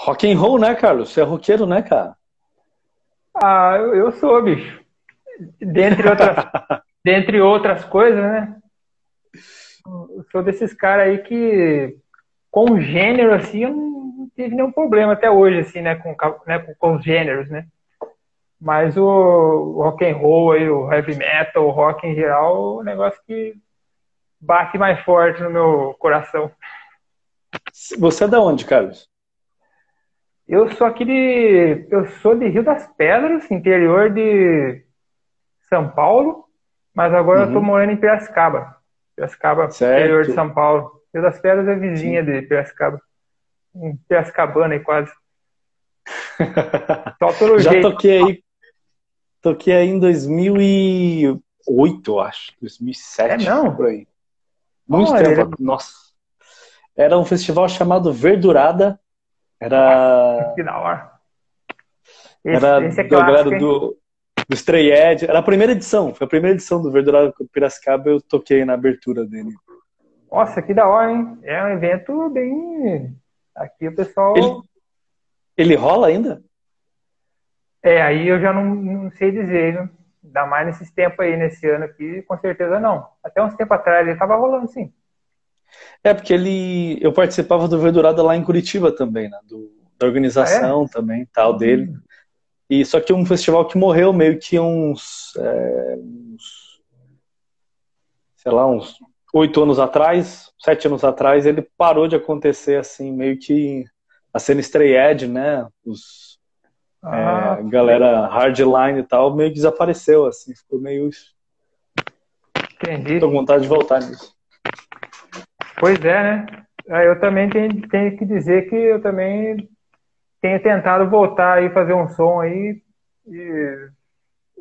Rock and roll, né, Carlos? Você é roqueiro, né, cara? Ah, eu sou, bicho. Dentre outras, dentre outras coisas, né? Eu sou desses caras aí que, com o gênero, assim, eu não tive nenhum problema até hoje, assim, né? Com os gêneros, né? Mas o rock and roll aí, o heavy metal, o rock em geral, é um negócio que bate mais forte no meu coração. Você é da onde, Carlos? Eu sou de Rio das Pedras, interior de São Paulo, mas agora eu tô Uhum. morando em Piracicaba. Piracicaba, interior de Certo. São Paulo. Rio das Pedras é vizinha Sim. de Piracicaba. Em Piracicabana aí quase. Só pelo Já jeito. toquei aí em 2008, eu acho. É 2007, por não? aí. Muito Olha, tempo. Nossa. Era um festival chamado Verdurada. nossa, Era, que da hora. era Esse é da galera clássico, hein? do Stray Edge. Era a primeira edição. Foi a primeira edição do Verdurada com Piracicaba. Eu toquei na abertura dele. Nossa, que da hora, hein? É um evento bem. Aqui o pessoal. Ele, ele rola ainda? Aí eu já não sei dizer, né? Ainda mais nesses tempos aí, nesse ano aqui, com certeza não. Até uns tempos atrás ele tava rolando, sim. É, porque eu participava do Verdurada lá em Curitiba também, né? Da Ah, é? organização também, tal, dele. Hum. E só que um festival que morreu meio que sei lá, uns 8 anos atrás, 7 anos atrás, ele parou de acontecer assim, meio que a cena Stray Edge, né? Ah, Galera hardline e tal, meio que desapareceu, assim, ficou meio. Tô com entendi. vontade de voltar nisso. Pois é, né? Eu também tenho que dizer que eu também tenho tentado voltar aí, fazer um som aí. E,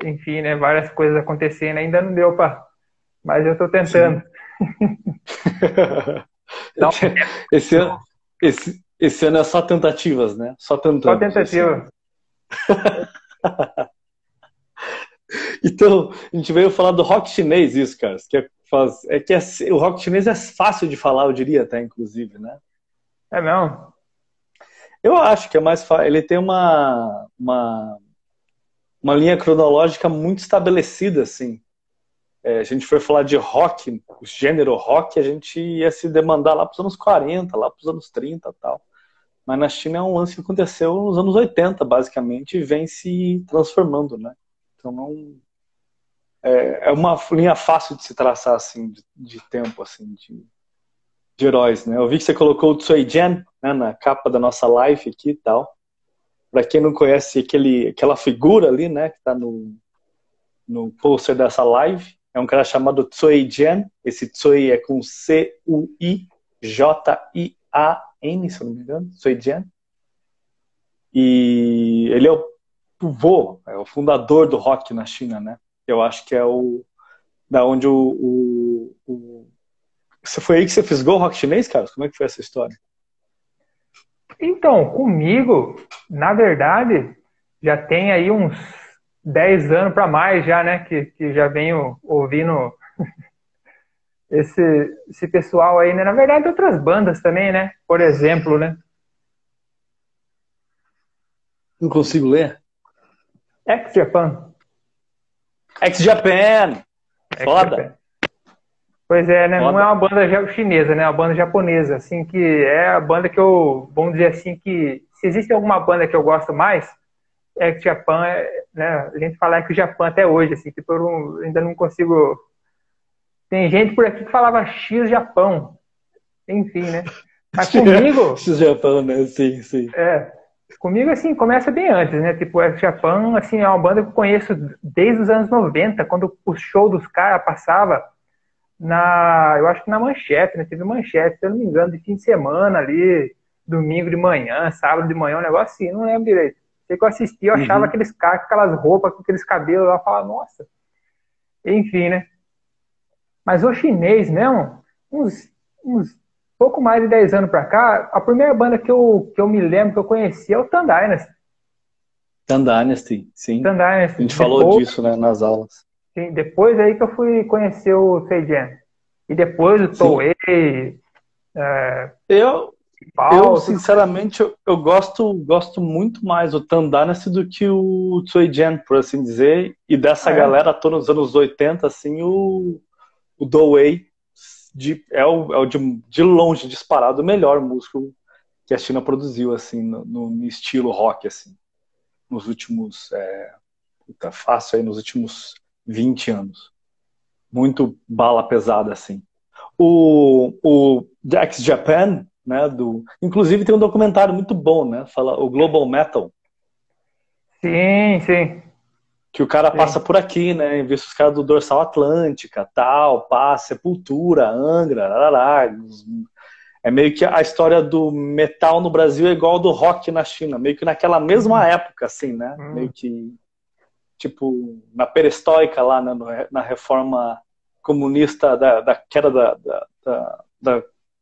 enfim, né? Várias coisas acontecendo. Ainda não deu pra. Mas eu tô tentando. Sim. Dá Esse, ano- esse ano é só tentativas, né? Só só tentamos esse ano. tentativa. Então, a gente veio falar do rock chinês, isso, cara. O rock chinês é fácil de falar, eu diria até, inclusive, né? É mesmo? Eu acho que é mais fácil. Ele tem uma linha cronológica muito estabelecida, assim. A gente foi falar de rock, o gênero rock, a gente ia se demandar lá para os anos 40, lá para os anos 30 e tal. Mas na China é um lance que aconteceu nos anos 80, basicamente, e vem se transformando, né? Então não é uma linha fácil de se traçar assim de tempo assim de heróis, né? Eu vi que você colocou o Tsui Jen, né, na capa da nossa live aqui e tal. Para quem não conhece aquela figura ali, né, que está no pôster dessa live, é um cara chamado Tsui Jen. Esse Tsui é com Cuijian, se eu não me engano, Tsui Jen. E ele é o pivô, é o fundador do rock na China, né? Eu acho que é da onde Você foi aí que você fisgou o rock chinês, cara? Como é que foi essa história? Então, comigo, na verdade, já tem aí uns 10 anos para mais já, né? Que já venho ouvindo esse pessoal aí, né? Na verdade, outras bandas também, né? Por exemplo, né? Não consigo ler. Ex-Japan. Ex-Japan! Ex-Japan. Foda! Pois é, né? Não é Foda. uma banda chinesa, né? É uma banda japonesa, assim, que é a banda que eu, vamos dizer assim, que se existe alguma banda que eu gosto mais, é que Japan, né? A gente fala que o Japão até hoje, assim, tipo, ainda não consigo. Tem gente por aqui que falava X Japão, enfim, né? Mas comigo, Ex-Japan, né? Sim, sim. é, comigo, assim, começa bem antes, né? Tipo, o Japão, assim, é uma banda que eu conheço desde os anos 90, quando o show dos caras passava eu acho que na Manchete, né? Teve Manchete, se eu não me engano, de fim de semana ali, domingo de manhã, sábado de manhã, um negócio assim, não lembro direito. Sei que eu assisti, eu achava Uhum. aqueles caras com aquelas roupas, com aqueles cabelos lá, eu falava, nossa, enfim, né? Mas o chinês mesmo, uns pouco mais de 10 anos pra cá, a primeira banda que eu me lembro que eu conheci é o Tan Dynasty. Tan Dynasty, sim. Tan A Dynasty. gente falou disso, né, nas aulas. Depois aí que eu fui conhecer o Seijen. E depois o Sim. Toei. É, Eu, Eu, principal, tudo. sinceramente, eu gosto muito mais do Tandanasi do que o Tsuejen, por assim dizer, e dessa Ah, é? galera toda nos anos 80, assim, o Douei de longe disparado o melhor músico que a China produziu, assim, no estilo rock, assim, nos últimos, tá fácil aí, nos últimos 20 anos. Muito bala pesada, assim. O Jax Japan, né, inclusive tem um documentário muito bom, né, fala o Global Metal, Sim, sim, que o cara passa sim. por aqui, né, vê os caras do Dorsal Atlântica, tal, passa, Sepultura, Angra, larará, é meio que a história do metal no Brasil é igual ao do rock na China, meio que naquela mesma Hum, época, assim, né, meio hum. que, tipo, na perestroika lá, né, na reforma comunista da queda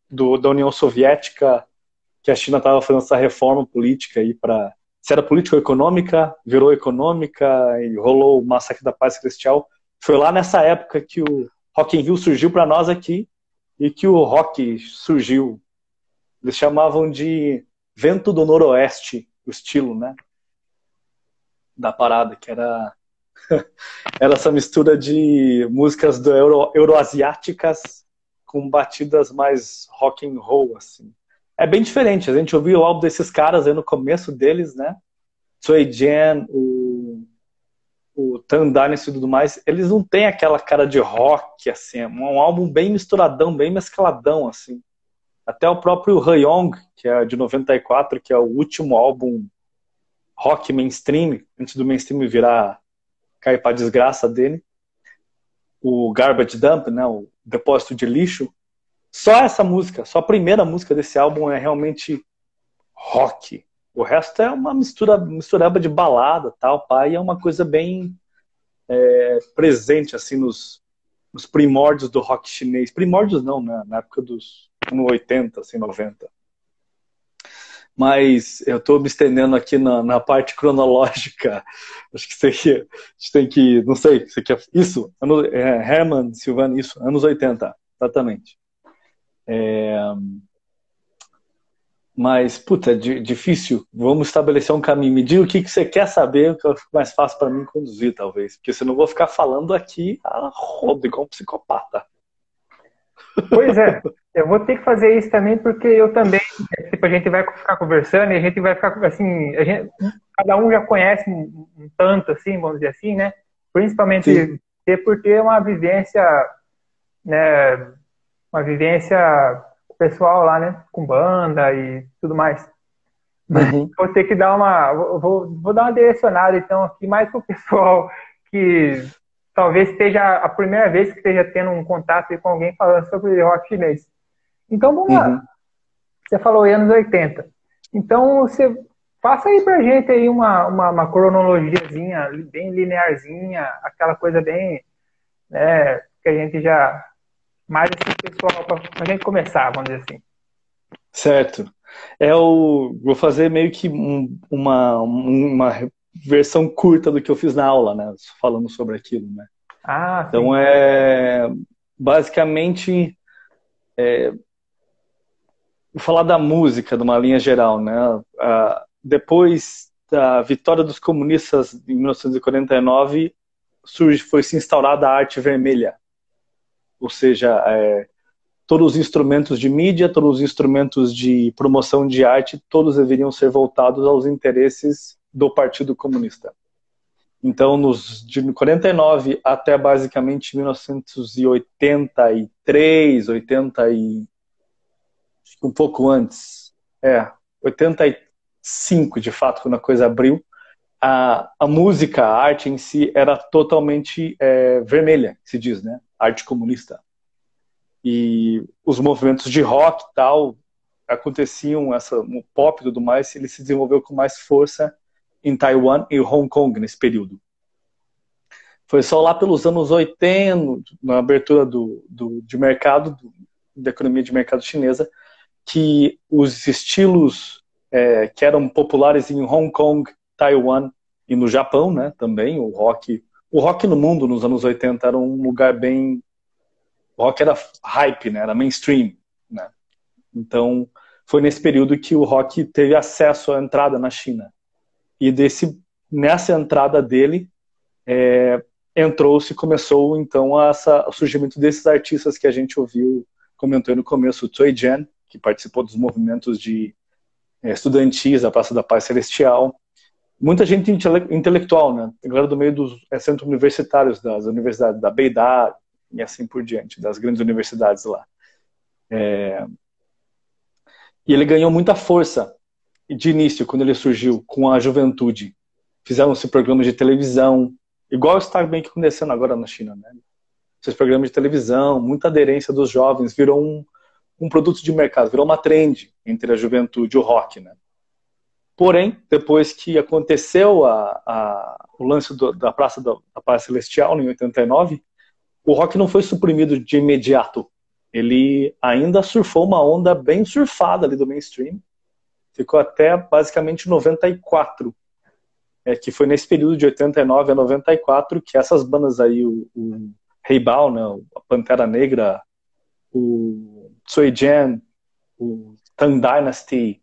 da União Soviética, que a China estava fazendo essa reforma política aí para se era política ou econômica, virou econômica e rolou o massacre da Paz Celestial. Foi lá nessa época que o Rock in Rio surgiu para nós aqui e que o rock surgiu. Eles chamavam de vento do noroeste, o estilo, né, da parada, que era essa mistura de músicas euroasiáticas com batidas mais rock and roll, assim. É bem diferente. A gente ouviu o álbum desses caras aí no começo deles, né? Sui Jen, o Tan Dynasty e tudo mais. Eles não têm aquela cara de rock, assim. É um álbum bem misturadão, bem mescladão, assim. Até o próprio Hyong, que é de 94, que é o último álbum rock mainstream, antes do mainstream virar cair pra desgraça dele. O Garbage Dump, né, o depósito de lixo, só essa música, só a primeira música desse álbum é realmente rock. O resto é uma mistureba de balada, tal, pá, e é uma coisa bem presente assim nos primórdios do rock chinês. Primórdios não, né, na época dos anos 80, assim, 90. Mas eu estou me estendendo aqui na parte cronológica. Acho que a gente tem que, não sei, você quer isso? Herman, Silvano, isso, anos 80, exatamente. Mas, puta, difícil. Vamos estabelecer um caminho. Me diga o que você quer saber, que fica mais fácil para mim conduzir, talvez. Porque senão eu vou ficar falando aqui a rodo, igual um psicopata. Pois é, eu vou ter que fazer isso também, porque eu também, tipo, a gente vai ficar conversando e a gente vai ficar, assim, cada um já conhece um tanto, assim, vamos dizer assim, né? Sim. Principalmente por ter uma vivência, né, uma vivência pessoal lá, né, com banda e tudo mais. Mas Uhum. vou ter que dar vou dar uma direcionada, então, aqui mais pro pessoal que talvez esteja a primeira vez que esteja tendo um contato aí com alguém falando sobre rock chinês. Então, vamos lá. Uhum. Você falou aí anos 80. Então, você faça aí pra gente aí uma cronologiazinha bem linearzinha, aquela coisa bem, né, que a gente já mais assim, pessoal, pra gente começar, vamos dizer assim. Certo. Vou fazer meio que uma versão curta do que eu fiz na aula, né? Falando sobre aquilo, né? Ah, Então sim. basicamente vou falar da música de uma linha geral, né? Depois da vitória dos comunistas em 1949, foi se instaurada a arte vermelha, ou seja, todos os instrumentos de mídia, todos os instrumentos de promoção de arte, todos deveriam ser voltados aos interesses do Partido Comunista. Então, de 49 até basicamente 1983, 80 e um pouco antes, 85 de fato, quando a coisa abriu, a música, a arte em si era totalmente vermelha, se diz, né? Arte comunista. E os movimentos de rock e tal aconteciam, o pop e tudo mais, ele se desenvolveu com mais força em Taiwan e Hong Kong nesse período. Foi só lá pelos anos 80, na abertura de mercado, da economia de mercado chinesa, que os estilos que eram populares em Hong Kong, Taiwan e no Japão, né, também, o rock no mundo nos anos 80 era um lugar bem... O rock era hype, né, era mainstream, né? Então, foi nesse período que o rock teve acesso à entrada na China. E nessa entrada dele, começou então o surgimento desses artistas que a gente comentou no começo, o Cui Jian, que participou dos movimentos estudantis, a Praça da Paz Celestial. Muita gente intelectual, né? Agora do meio dos centros universitários, das universidades da Beidar e assim por diante, das grandes universidades lá. E ele ganhou muita força de início, quando ele surgiu com a juventude. Fizeram-se programas de televisão, igual está bem que acontecendo agora na China, né? Esses programas de televisão, muita aderência dos jovens, virou um produto de mercado, virou uma trend entre a juventude e o rock, né? Porém, depois que aconteceu o lance da Praça da Paz Celestial, em 89, o rock não foi suprimido de imediato. Ele ainda surfou uma onda bem surfada ali do mainstream. Ficou até basicamente 94. Que foi nesse período de 89 a 94 que essas bandas aí, o Heibao, né, a Pantera Negra, o Cui Jian, o Tang Dynasty,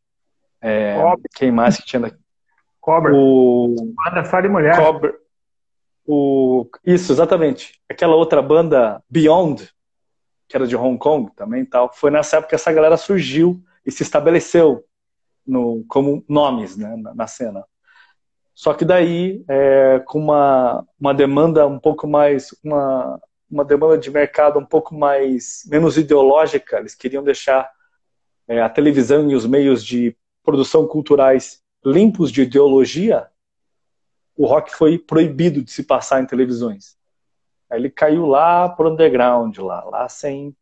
quem mais que tinha daqui? Cobra. Banda só de mulher. Cobra. Isso, exatamente. Aquela outra banda, Beyond, que era de Hong Kong também, tal. Foi nessa época que essa galera surgiu e se estabeleceu como nomes, né, na cena. Só que daí, com uma demanda um pouco mais, uma demanda de mercado um pouco menos ideológica, eles queriam deixar a televisão e os meios de produção culturais limpos de ideologia. O rock foi proibido de se passar em televisões. Aí ele caiu lá pro underground, lá sem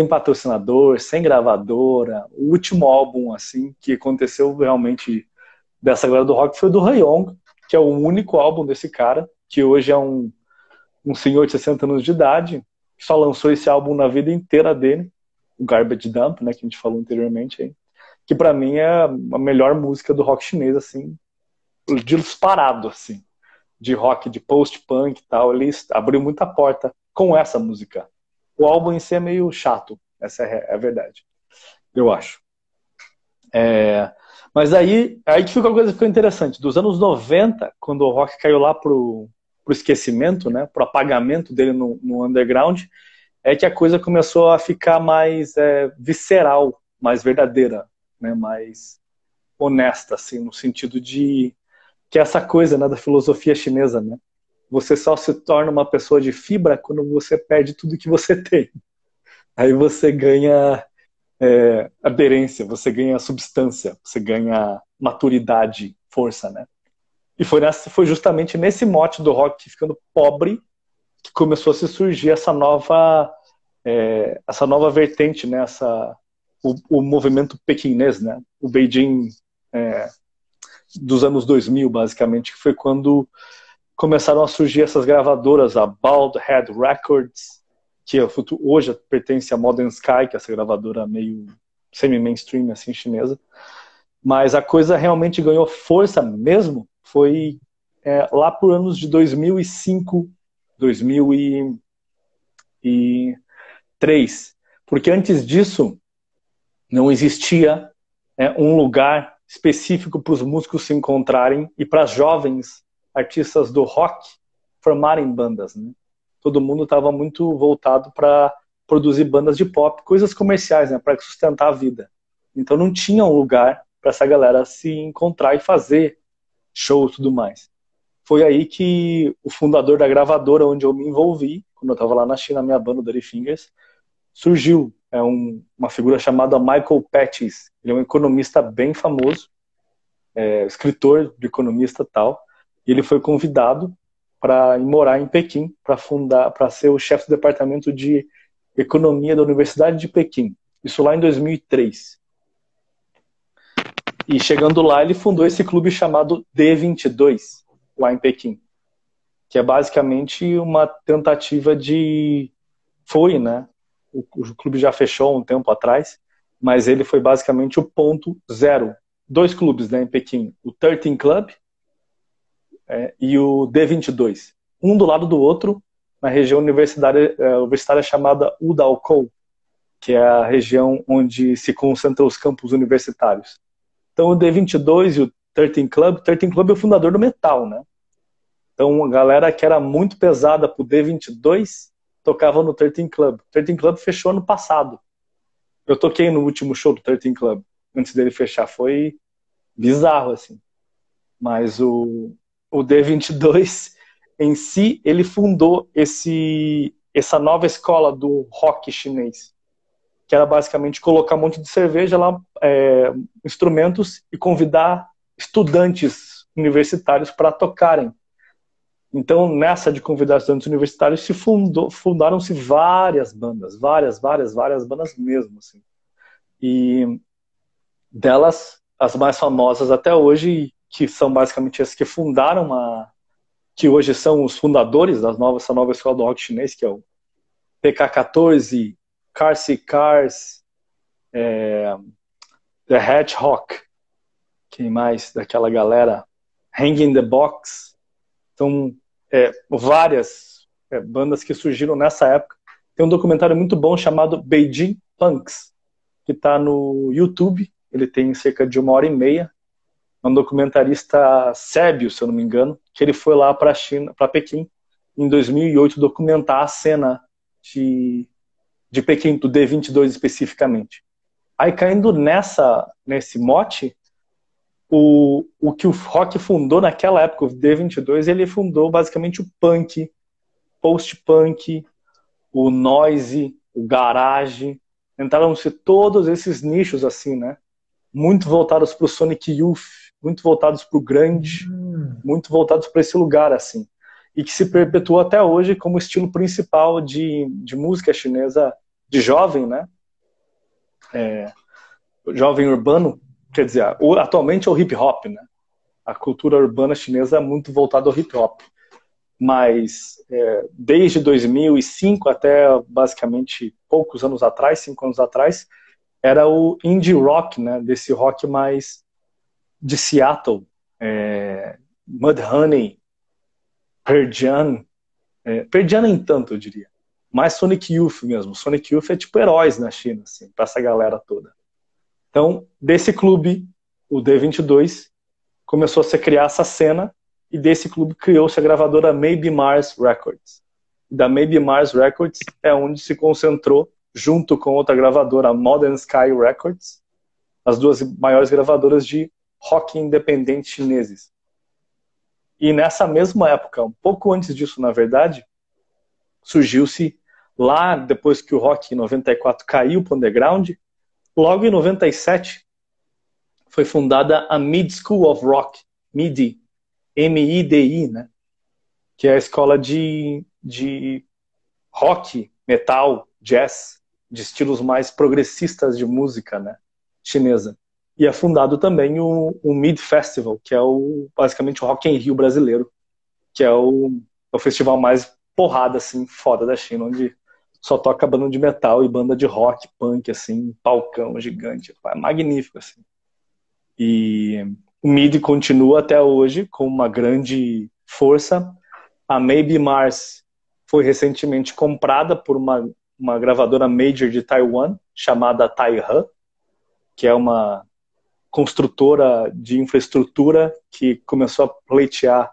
patrocinador, sem gravadora. O último álbum assim que aconteceu realmente dessa galera do rock foi do Hayoung, que é o único álbum desse cara, que hoje é um senhor de 60 anos de idade, que só lançou esse álbum na vida inteira dele, o Garbage Dump, né, que a gente falou anteriormente aí, que pra mim é a melhor música do rock chinês, assim, disparado, assim, de rock, de post-punk e tal. Ele abriu muita porta com essa música. O álbum em si é meio chato, essa é a verdade, eu acho. Mas aí que ficou a coisa que ficou interessante. Dos anos 90, quando o rock caiu lá pro esquecimento, né, pro apagamento dele no underground, é que a coisa começou a ficar mais visceral, mais verdadeira, né, mais honesta, assim, no sentido de que é essa coisa, né, da filosofia chinesa, né? Você só se torna uma pessoa de fibra quando você perde tudo que você tem. Aí você ganha aderência, você ganha substância, você ganha maturidade, força, né? E foi justamente nesse mote do rock ficando pobre que começou a se surgir essa nova vertente, né? O movimento pequinês, né? O Beijing dos anos 2000, basicamente, que foi quando começaram a surgir essas gravadoras, a Bald Head Records, que hoje pertence à Modern Sky, que é essa gravadora meio semi-mainstream, assim, chinesa. Mas a coisa realmente ganhou força mesmo, foi lá por anos de 2005, 2003. Porque antes disso, não existia um lugar específico para os músicos se encontrarem e para jovens artistas do rock formarem bandas, né? Todo mundo estava muito voltado para produzir bandas de pop, coisas comerciais, né, para sustentar a vida. Então não tinha um lugar para essa galera se encontrar e fazer shows e tudo mais. Foi aí que o fundador da gravadora onde eu me envolvi, quando eu estava lá na China, minha banda, Dirty Fingers, surgiu uma figura chamada Michael Pattis. Ele é um economista bem famoso, escritor de economista e tal, e ele foi convidado para ir morar em Pequim, para ser o chefe do departamento de economia da Universidade de Pequim. Isso lá em 2003. E chegando lá, ele fundou esse clube chamado D22, lá em Pequim, que é basicamente uma tentativa foi, né? O clube já fechou um tempo atrás, mas ele foi basicamente o ponto zero. 2 clubes, né, em Pequim, o 13 Club e o D22. Um do lado do outro, na região universitária chamada Udalkou. que é a região onde se concentram os campos universitários. Então o D22 e o 13 Club é o fundador do metal, né? Então a galera que era muito pesada pro D22 tocava no 13 Club. O 13 Club fechou ano passado. Eu toquei no último show do 13 Club, antes dele fechar. Foi bizarro, assim. Mas o D22 em si, ele fundou essa nova escola do rock chinês, que era basicamente colocar um monte de cerveja lá, instrumentos, e convidar estudantes universitários para tocarem. Então, nessa de convidar estudantes universitários, fundaram-se várias bandas, várias bandas mesmo, assim. E delas, as mais famosas até hoje, que são basicamente as que fundaram que hoje são os fundadores dessa nova escola do rock chinês, que é o PK14, Cars e Cars, The Hedgehog, quem mais daquela galera? Hang in the Box. São várias bandas que surgiram nessa época. Tem um documentário muito bom chamado Beijing Punks, que está no YouTube. Ele tem cerca de 1h30. É um documentarista sérvio, se eu não me engano, que ele foi lá para Pequim, em 2008, documentar a cena de Pequim, do D22 especificamente. Aí, caindo nesse mote, o que o rock fundou naquela época, o D22, ele fundou basicamente o punk, post-punk, o noise, o garage. Entraram-se todos esses nichos assim, né? Muito voltados para o Sonic Youth, muito voltados para o grunge, muito voltados para esse lugar, assim. E que se perpetuou até hoje como estilo principal de música chinesa de jovem, né? Jovem urbano, quer dizer, atualmente é o hip hop, né? A cultura urbana chinesa é muito voltada ao hip hop. Mas desde 2005 até basicamente poucos anos atrás, 5 anos atrás, era o indie rock, né? Desse rock mais de Seattle, Mudhoney, Pearl Jam, Pearl Jam nem tanto, eu diria. Mais Sonic Youth mesmo. Sonic Youth é tipo heróis na China, assim, pra essa galera toda. Então, desse clube, o D22, começou a se criar essa cena, e desse clube criou-se a gravadora Maybe Mars Records. Da Maybe Mars Records é onde se concentrou, junto com outra gravadora, Modern Sky Records, as duas maiores gravadoras de rock independente chineses. E nessa mesma época, um pouco antes disso, na verdade, surgiu-se lá, depois que o rock em 94 caiu para o underground, logo em 97 foi fundada a Mid School of Rock, MIDI, M-I-D-I, né? Que é a escola de rock, metal, jazz, de estilos mais progressistas de música, né? Chinesa. E é fundado também o Mid Festival, que é basicamente o Rock in Rio brasileiro, que é o festival mais porrada, assim, foda da China, onde só toca banda de metal e banda de rock, punk, assim, palcão gigante. É magnífico, assim. E o MIDI continua até hoje com uma grande força. A Maybe Mars foi recentemente comprada por uma gravadora major de Taiwan, chamada Taihe, que é uma construtora de infraestrutura que começou a pleitear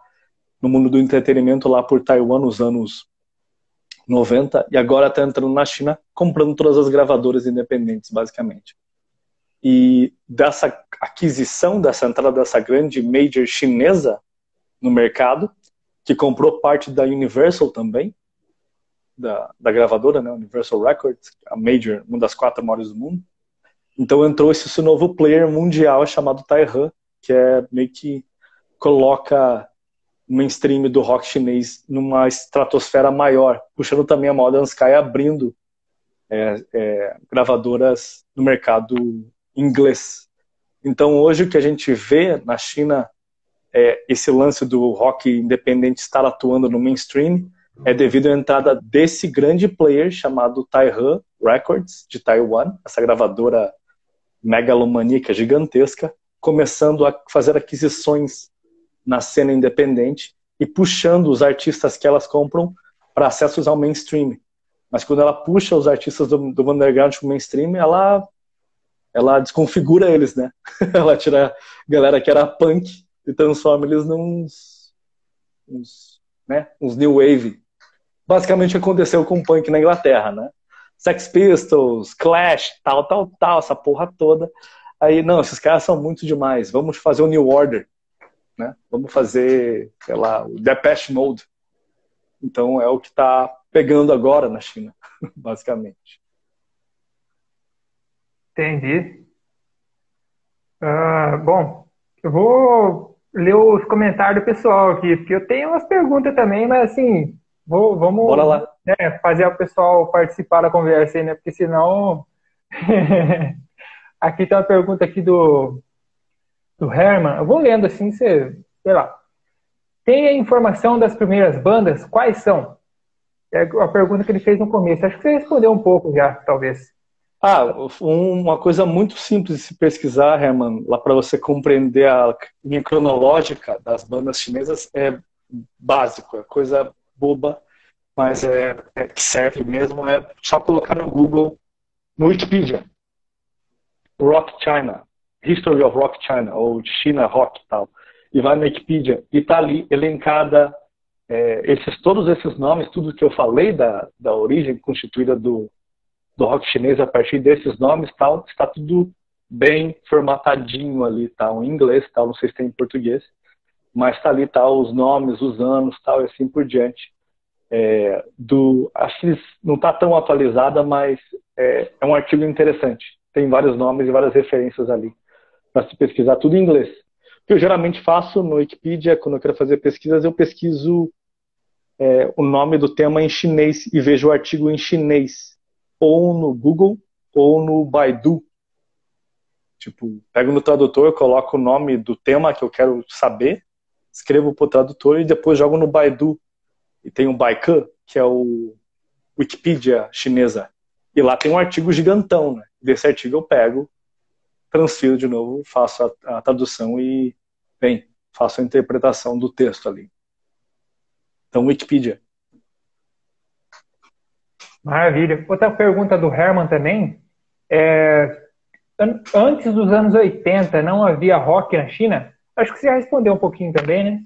no mundo do entretenimento lá por Taiwan nos anos 90, e agora está entrando na China comprando todas as gravadoras independentes, basicamente. E dessa aquisição, dessa entrada dessa grande major chinesa no mercado, que comprou parte da Universal também, da gravadora, né, Universal Records, a major, uma das 4 maiores do mundo. Então entrou esse novo player mundial chamado Taihe, que meio que coloca o mainstream do rock chinês numa estratosfera maior, puxando também a Modern Sky, abrindo gravadoras no mercado inglês. Então hoje o que a gente vê na China, esse lance do rock independente estar atuando no mainstream, é devido à entrada desse grande player chamado Taihe Records, de Taiwan, essa gravadora megalomaníaca gigantesca, começando a fazer aquisições na cena independente e puxando os artistas que elas compram para acessos ao mainstream. Mas quando ela puxa os artistas do underground pro mainstream, ela desconfigura eles, né? Ela tira a galera que era punk e transforma eles uns new wave. Basicamente aconteceu com o punk na Inglaterra, né? Sex Pistols, Clash, tal, essa porra toda. Aí, não, esses caras são muito demais. Vamos fazer o New Order, né? Vamos fazer, sei lá, o Depeche Mode. Então é o que tá pegando agora na China, basicamente. Entendi. Bom, eu vou ler os comentários do pessoal aqui, porque eu tenho umas perguntas também, mas assim, vamos Bora lá. né, fazer o pessoal participar da conversa aí, né? Porque senão. Aqui tem uma pergunta aqui do Herman. Eu vou lendo assim, sei lá. Tem a informação das primeiras bandas? Quais são? É a pergunta que ele fez no começo. Acho que você respondeu um pouco já, talvez. Uma coisa muito simples de se pesquisar, Herman, lá para você compreender a linha cronológica das bandas chinesas é básico, é coisa boba, mas que serve mesmo, é só colocar no Google, no Wikipedia, Rock China, History of Rock China, ou China Rock e tal, e vai na Wikipedia, e tá ali elencada todos esses nomes, tudo que eu falei da origem constituída do rock chinês a partir desses nomes, tal, está tudo bem formatadinho ali, tal, em inglês, tal, não sei se tem em português, mas está ali, tal, os nomes, os anos, tal, e assim por diante. Acho que não está tão atualizada, mas é um artigo interessante. Tem vários nomes e várias referências ali para se pesquisar, tudo em inglês. O que eu geralmente faço no Wikipedia, quando eu quero fazer pesquisas, eu pesquiso o nome do tema em chinês e vejo o artigo em chinês, ou no Google, ou no Baidu. Tipo, pego no tradutor, coloco o nome do tema que eu quero saber, escrevo para o tradutor e depois jogo no Baidu. E tem o Baikan, que é o Wikipedia chinesa. E lá tem um artigo gigantão, né? Desse artigo eu pego, transfiro de novo, faço a tradução e, faço a interpretação do texto ali. Então, Wikipedia. Maravilha. Outra pergunta do Herman também. Antes dos anos 80, não havia rock na China? Acho que você já respondeu um pouquinho também, né?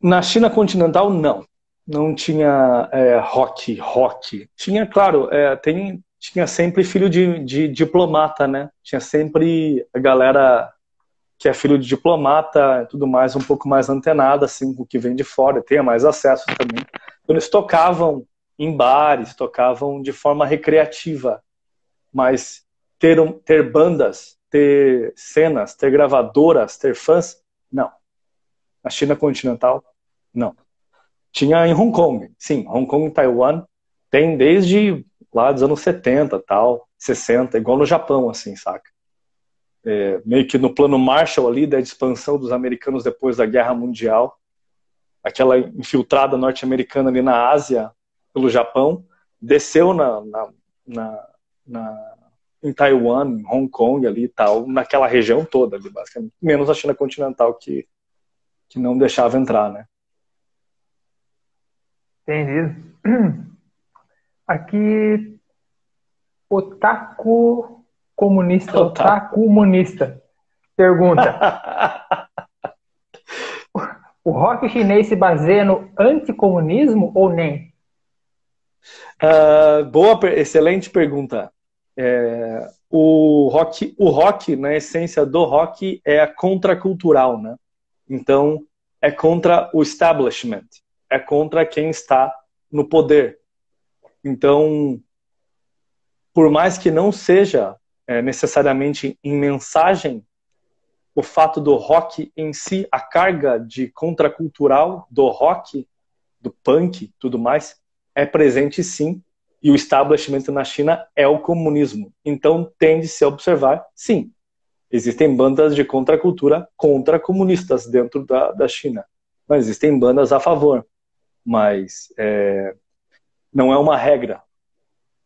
Na China continental, não. Não tinha rock. Tinha, claro, tinha sempre filho de diplomata, né? Tinha sempre a galera que é filho de diplomata e tudo mais, um pouco mais antenada, assim, com o que vem de fora, tenha mais acesso também. Eles tocavam em bares, tocavam de forma recreativa, mas ter bandas, ter cenas, ter gravadoras, ter fãs, não. Na China continental, não. Tinha em Hong Kong, sim, Hong Kong e Taiwan tem desde lá dos anos 70, tal, 60, igual no Japão, assim, saca? Meio que no plano Marshall ali, da expansão dos americanos depois da Guerra Mundial, aquela infiltrada norte-americana ali na Ásia, pelo Japão, desceu em Taiwan, em Hong Kong ali e tal, naquela região toda ali, basicamente. Menos a China continental, que não deixava entrar, né? Entendido. Aqui, Otaku Comunista pergunta: o rock chinês se baseia no anticomunismo ou nem? Excelente pergunta. O rock, na essência do rock, é contracultural, né? Então, é contra o establishment, é contra quem está no poder. Então, por mais que não seja necessariamente em mensagem, o fato do rock em si, a carga de contracultural do rock, do punk, tudo mais, é presente sim, e o establishment na China é o comunismo. Então tende-se a observar, sim, existem bandas de contracultura contra-comunistas dentro da China, mas existem bandas a favor, mas não é uma regra.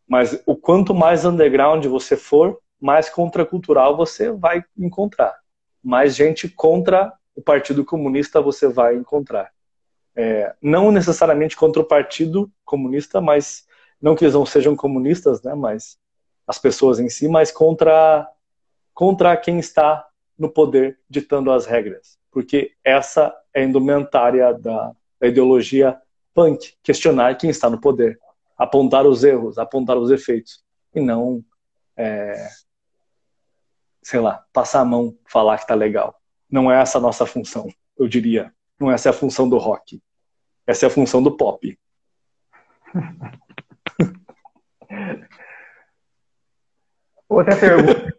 Mas o quanto mais underground você for, mais contracultural você vai encontrar. Mais gente contra o Partido Comunista você vai encontrar. Não necessariamente contra o Partido Comunista, mas não que eles não sejam comunistas, né, mas as pessoas em si, mas contra quem está no poder ditando as regras. Porque essa é a indumentária da ideologia punk, questionar quem está no poder, apontar os erros, apontar os efeitos, e não, sei lá, passar a mão, falar que tá legal. Não é essa a nossa função, eu diria. Não essa é a função do rock. Essa é a função do pop. Outra pergunta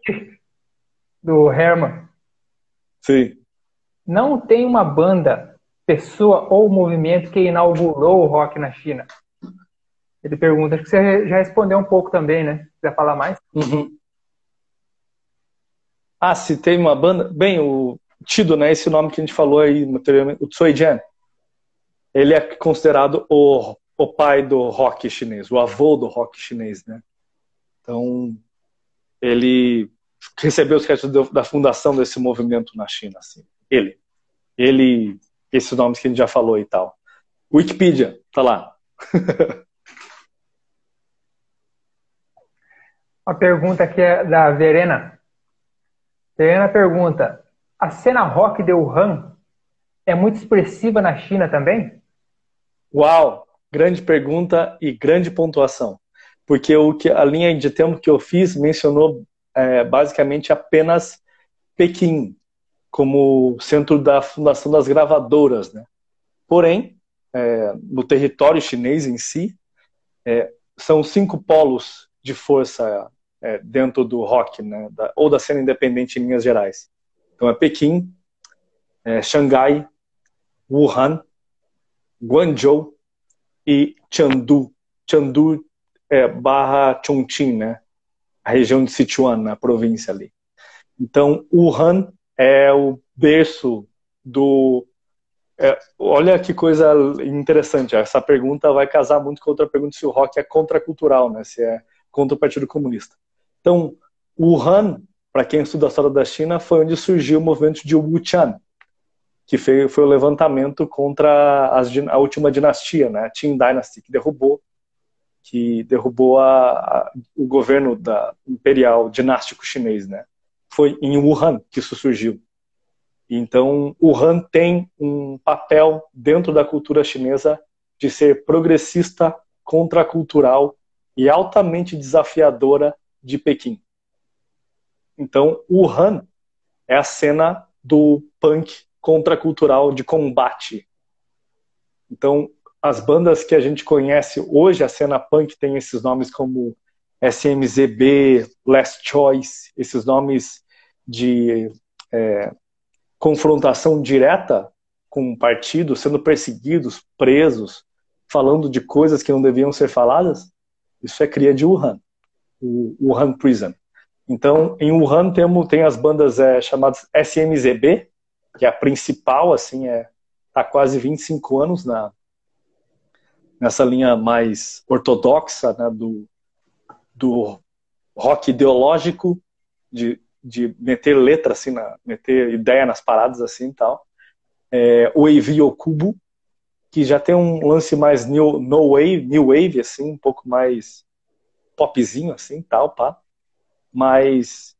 do Herman. Sim. Não tem uma banda, pessoa ou movimento que inaugurou o rock na China? Ele pergunta, acho que você já respondeu um pouco também, né? Quiser falar mais? Uhum. Ah, se tem uma banda... Bem, o Tido, né? Esse nome que a gente falou aí, o Tsui Jan. Ele é considerado o pai do rock chinês, o avô do rock chinês, né? Então, ele recebeu os créditos da fundação desse movimento na China, assim. Ele, esses nomes que a gente já falou e tal. Wikipedia, tá lá. Uma pergunta aqui é da Verena. Verena pergunta, a cena rock de Wuhan é muito expressiva na China também? Uau! Grande pergunta e grande pontuação. Porque a linha de tempo que eu fiz mencionou basicamente apenas Pequim como centro da fundação das gravadoras, né? Porém, no território chinês em si, são 5 polos de força dentro do rock, né? Ou da cena independente em linhas gerais. Então é Pequim, Xangai, Wuhan, Guangzhou e Chengdu. Chengdu barra Chongqing, né? A região de Sichuan, na província ali. Então, Wuhan é o berço do... olha que coisa interessante. Essa pergunta vai casar muito com outra pergunta se o rock é contracultural, né? Se é contra o Partido Comunista. Então, Wuhan, para quem estuda a história da China, foi onde surgiu o movimento de Wuchan, que foi o levantamento contra a última dinastia, né? A Qing Dynasty, que derrubou o governo imperial dinástico chinês, né? Foi em Wuhan que isso surgiu. Então, Wuhan tem um papel dentro da cultura chinesa de ser progressista, contracultural e altamente desafiadora de Pequim. Então, Wuhan é a cena do punk contracultural de combate. Então, as bandas que a gente conhece hoje, a cena punk tem esses nomes como SMZB, Last Choice, esses nomes de confrontação direta com o partido, sendo perseguidos, presos, falando de coisas que não deviam ser faladas. Isso é cria de Wuhan, o Wuhan Prison. Então, em Wuhan tem as bandas chamadas SMZB, que é a principal, assim, tá quase 25 anos nessa linha mais ortodoxa, né, do rock ideológico, de meter letra, assim, meter ideia nas paradas, assim, e tal. O Wave Okubo, que já tem um lance mais new wave, assim, um pouco mais popzinho, assim, tal, pá. Mas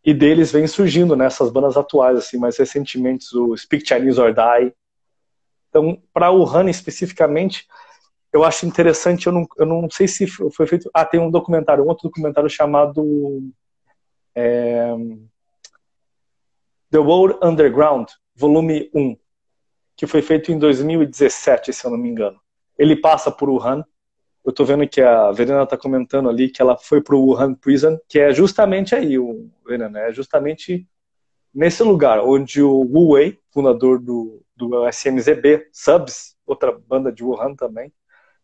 e deles vem surgindo nessas bandas atuais, assim, mais recentemente o Speak Chinese or Die. Então, para o Wuhan especificamente, eu acho interessante, eu não sei se foi feito... tem um outro documentário chamado The World Underground, volume 1, que foi feito em 2017, se eu não me engano. Ele passa por Wuhan. Eu tô vendo que a Verena tá comentando ali que ela foi pro Wuhan Prison, que é justamente aí, Verena, é justamente nesse lugar onde o Wu Wei, fundador do SMZB, Subs, outra banda de Wuhan também,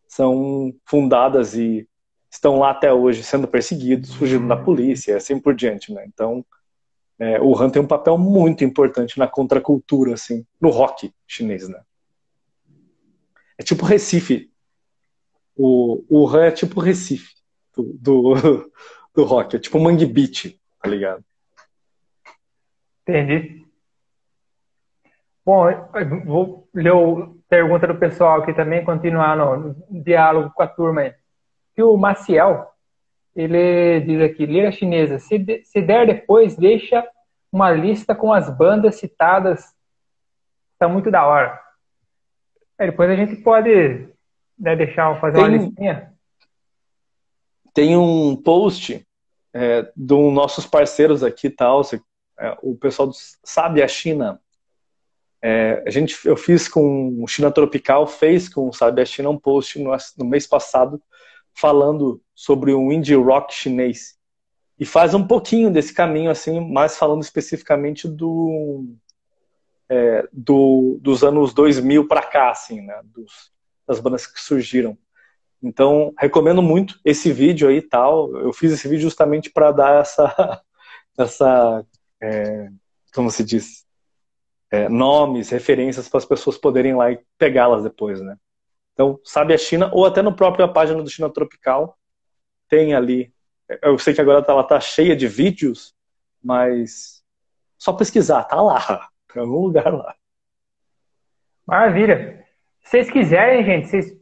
são fundadas e estão lá até hoje sendo perseguidos, fugindo da polícia, assim por diante, né? Então, o Wuhan tem um papel muito importante na contracultura, assim, no rock chinês, né? É tipo Recife. O Wuhan é tipo Recife do rock, é tipo Mangue Beach, tá ligado? Entendi. Bom, eu vou ler a pergunta do pessoal aqui também, continuar no diálogo com a turma aí. E o Maciel, ele diz aqui, Lira Chinesa, se der depois, deixa uma lista com as bandas citadas, tá muito da hora. Depois a gente pode, né, fazer uma listinha. Tem um post dos nossos parceiros aqui, tal, o pessoal Sabe a China. Eu fiz com o China Tropical, fez com o Sabe a China um post no mês passado falando sobre o indie rock chinês. E faz um pouquinho desse caminho, assim, mas falando especificamente dos anos 2000 para cá, assim, né, das bandas que surgiram. Então, recomendo muito esse vídeo aí e tal. Eu fiz esse vídeo justamente para dar como se diz, nomes, referências para as pessoas poderem ir lá e pegá-las depois, né? Então, Sabe a China, ou até no próprio página do China Tropical, tem ali. Eu sei que agora ela tá cheia de vídeos, mas só pesquisar, tá lá, em algum lugar lá. Maravilha. Se vocês quiserem, gente, se vocês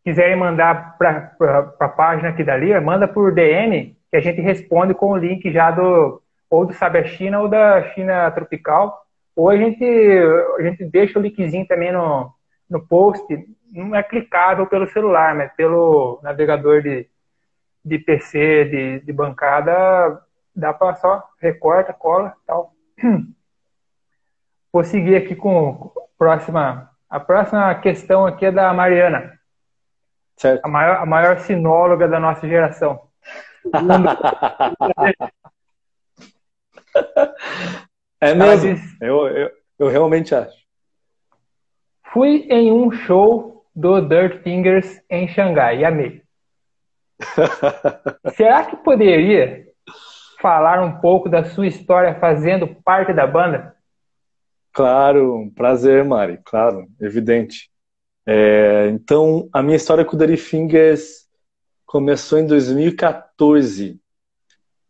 quiserem mandar para a página aqui da Lira, manda por DM, que a gente responde com o link já ou do Sabe a China ou da China Tropical, ou a gente deixa o linkzinho também no post. Não é clicável pelo celular, mas pelo navegador de PC, de bancada, dá para só recorta, cola e tal. Vou seguir aqui com a próxima questão aqui é da Mariana. Certo. A maior sinóloga da nossa geração. É mesmo, eu realmente acho. Fui em um show do Dirt Fingers em Xangai e amei. Será que poderia falar um pouco da sua história fazendo parte da banda? Claro, um prazer, Mari, claro, evidente. Então, a minha história com o Dirty Fingers começou em 2014.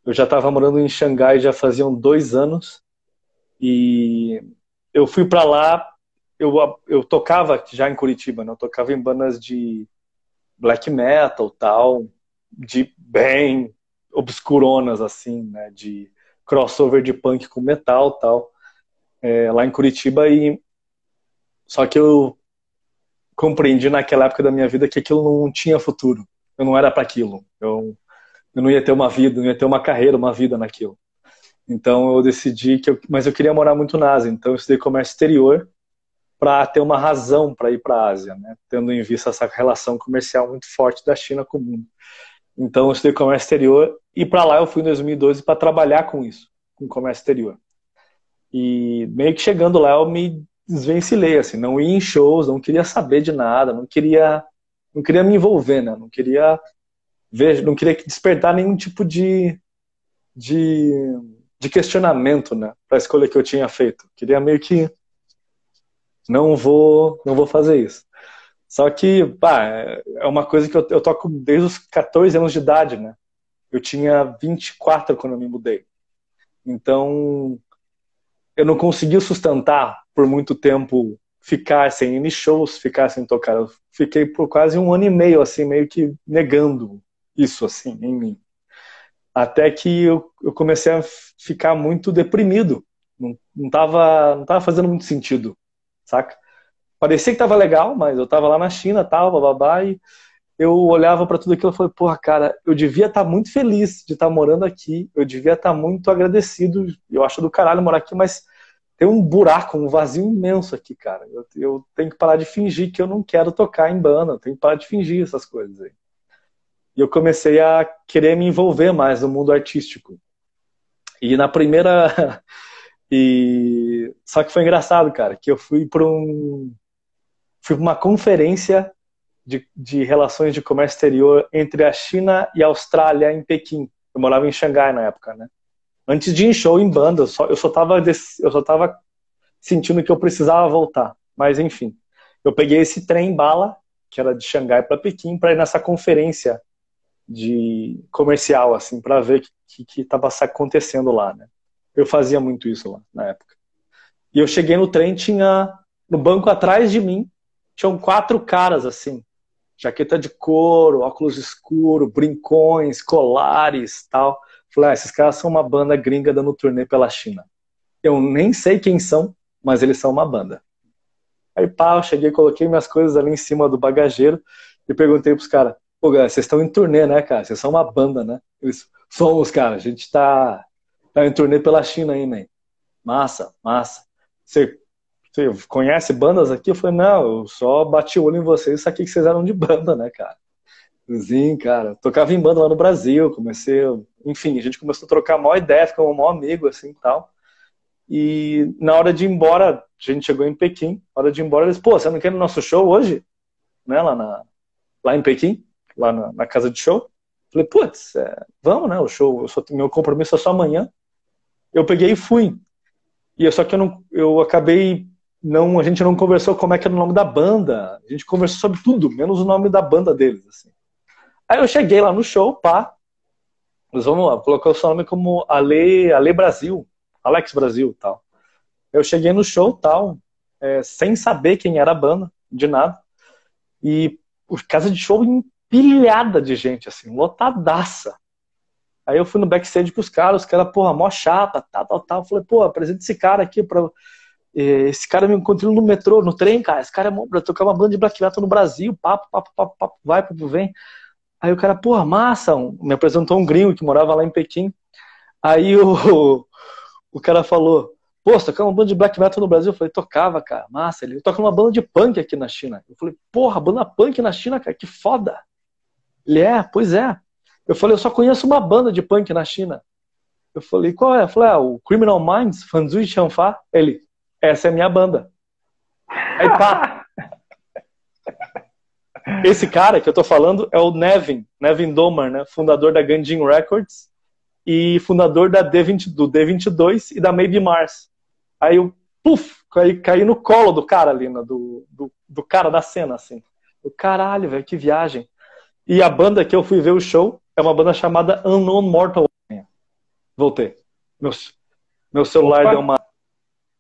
Eu já estava morando em Xangai já faziam 2 anos e eu fui para lá. Eu tocava já em Curitiba, né? Eu tocava em bandas de black metal, tal, de bem obscuronas assim, né? De crossover de punk com metal, tal, lá em Curitiba. E só que eu compreendi naquela época da minha vida que aquilo não tinha futuro. Eu não era para aquilo. Eu não ia ter uma vida, não ia ter uma carreira, uma vida naquilo. Então eu decidi mas eu queria morar muito na Ásia. Então eu estudei comércio exterior para ter uma razão para ir para a Ásia, né? Tendo em vista essa relação comercial muito forte da China com o mundo. Então eu estudei comércio exterior e para lá eu fui em 2012 para trabalhar com isso, com comércio exterior. E meio que chegando lá eu me desvencilhei, assim, não ia em shows, não queria saber de nada, não queria me envolver, né? Não queria despertar nenhum tipo de questionamento, né, para a escolha que eu tinha feito. Queria meio que não vou fazer isso. Só que, pá, é uma coisa que eu toco desde os 14 anos de idade, né? Eu tinha 24 quando eu me mudei. Então, eu não consegui sustentar por muito tempo ficar sem ir em shows, ficar sem tocar. Eu fiquei por quase 1 ano e meio, assim, meio que negando isso, assim, em mim. Até que eu comecei a ficar muito deprimido. Não tava fazendo muito sentido, saca? Parecia que tava legal, mas eu tava lá na China, tal, bababá, e eu olhava para tudo aquilo e falei, porra, cara, eu devia estar muito feliz de estar morando aqui, eu devia estar muito agradecido, eu acho do caralho morar aqui, mas tem um buraco, um vazio imenso aqui, cara. Eu tenho que parar de fingir que eu não quero tocar em banda, eu tenho que parar de fingir essas coisas aí. E eu comecei a querer me envolver mais no mundo artístico. E na primeira... Só que foi engraçado, cara, que eu fui para uma conferência de relações de comércio exterior entre a China e a Austrália em Pequim. Eu morava em Xangai na época, né? Antes de ir em show em banda, eu só tava sentindo que eu precisava voltar. Mas enfim, eu peguei esse trem bala, que era de Xangai para Pequim, para ir nessa conferência de comercial, assim, para ver o que estava acontecendo lá, né? Eu fazia muito isso lá na época. E eu cheguei no trem, tinha no banco atrás de mim, tinham 4 caras assim, jaqueta de couro, óculos escuro, brincões, colares, tal. Falei, esses caras são uma banda gringa dando turnê pela China. Eu nem sei quem são, mas eles são uma banda. Aí, pá, eu cheguei, coloquei minhas coisas ali em cima do bagageiro e perguntei pros caras, pô, galera, vocês estão em turnê, né, cara? Vocês são uma banda, né? Eles, somos, cara, a gente tá em turnê pela China aí, né? Massa, massa. Você conhece bandas aqui? Eu falei, não, eu só bati o olho em vocês e saquei que vocês eram de banda, né, cara? Sim, cara. Tocava em banda lá no Brasil, enfim, a gente começou a trocar a maior ideia, ficamos um maior amigo, assim, e tal. E na hora de ir embora, a gente chegou em Pequim, na hora de ir embora, eles, pô, você não quer ir no nosso show hoje? Né, lá em Pequim, lá na casa de show. Falei, putz, vamos, né, o show, meu compromisso é só amanhã. Eu peguei e fui. Só que eu acabei, a gente não conversou como é que era o nome da banda, a gente conversou sobre tudo, menos o nome da banda deles, assim. Aí eu cheguei lá no show, pá, nós vamos lá, colocar o seu nome como Ale Brasil, Alex Brasil, tal. Eu cheguei no show, tal, sem saber quem era a banda, de nada. E casa de show empilhada de gente, assim, lotadaça. Aí eu fui no backstage com os caras, porra, mó chapa, tal. Eu falei, pô, apresenta esse cara aqui esse cara me encontrou no metrô, no trem, cara. Esse cara é bom pra tocar uma banda de black metal no Brasil, papo, vai, papo, vem. Aí o cara, porra, massa, me apresentou um gringo que morava lá em Pequim. Aí o cara falou, pô, você tocava uma banda de black metal no Brasil? Eu falei, tocava, cara, massa. Ele toca uma banda de punk aqui na China. Eu falei, porra, banda punk na China, cara, que foda. Ele, pois é. Eu falei, eu só conheço uma banda de punk na China. Eu falei, qual é? Eu falei, o Criminal Minds, Fanzui Chanfa. Ele, essa é a minha banda. Aí, pá. Esse cara que eu tô falando é o Nevin Domar, né? Fundador da Ganjin Records e fundador do D22 e da Maybe Mars. Aí eu, caí no colo do cara ali, né? do cara da cena, assim. O caralho, velho, que viagem. E a banda que eu fui ver o show é uma banda chamada Unknown Mortal. Voltei. Meu celular deu uma...